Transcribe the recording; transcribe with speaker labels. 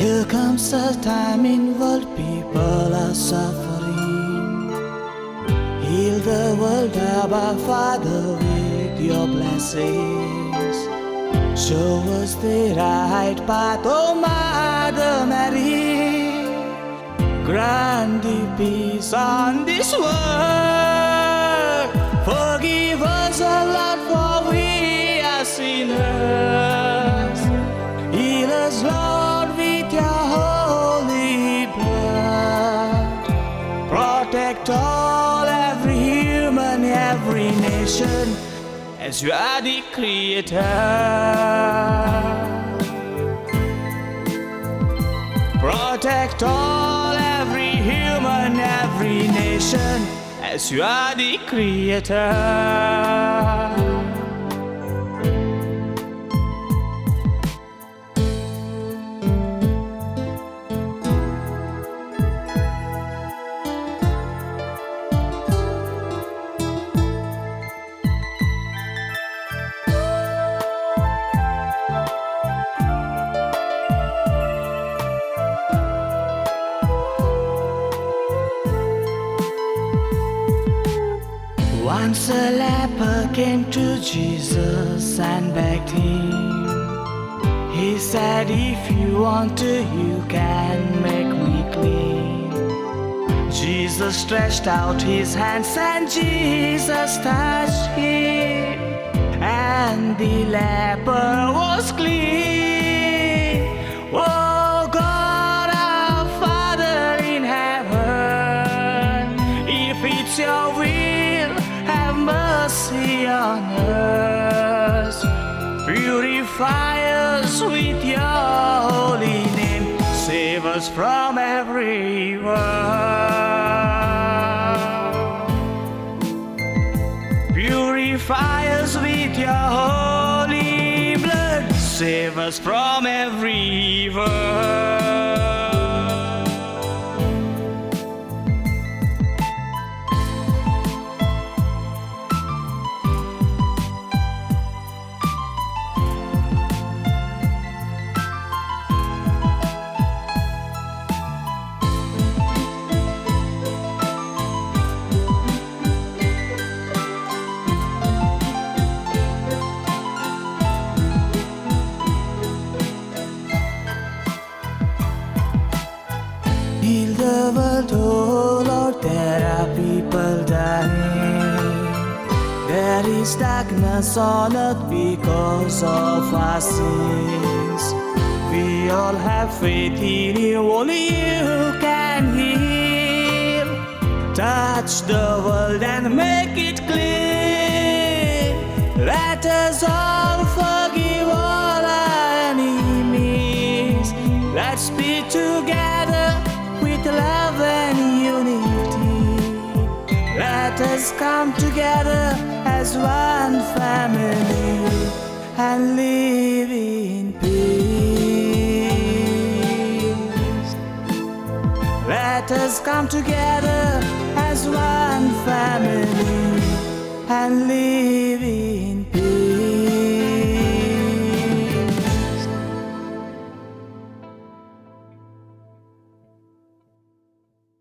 Speaker 1: Here comes a time in world people are suffering. Heal the world, Abba Father, with your blessings. Show us the right path, oh Mother Mary. Grant the peace on this world. Forgive us, O Lord, for we are sinners. Heal us, Lord, with your holy blood. Protect all, every human, every nation, as you are the Creator. Protect all, every human, every nation, as you are the Creator. Once a leper came to Jesus and begged him. He said, if you want to, you can make me clean. Jesus stretched out his hands and Jesus touched him, and the leper was clean. Oh God, our Father in heaven, if it's your will, have mercy on us. Purify us with your holy name. Save us from every evil. Purify us with your holy blood. Save us from every evil. Heal the world, oh Lord, there are people dying. There is darkness on earth because of our sins. We all have faith in you, only you can heal. Touch the world and make it clean. Let us all forgive all our enemies. Let's be together with love and unity. Let us come together as one family and live in peace. Let us come together as one family and live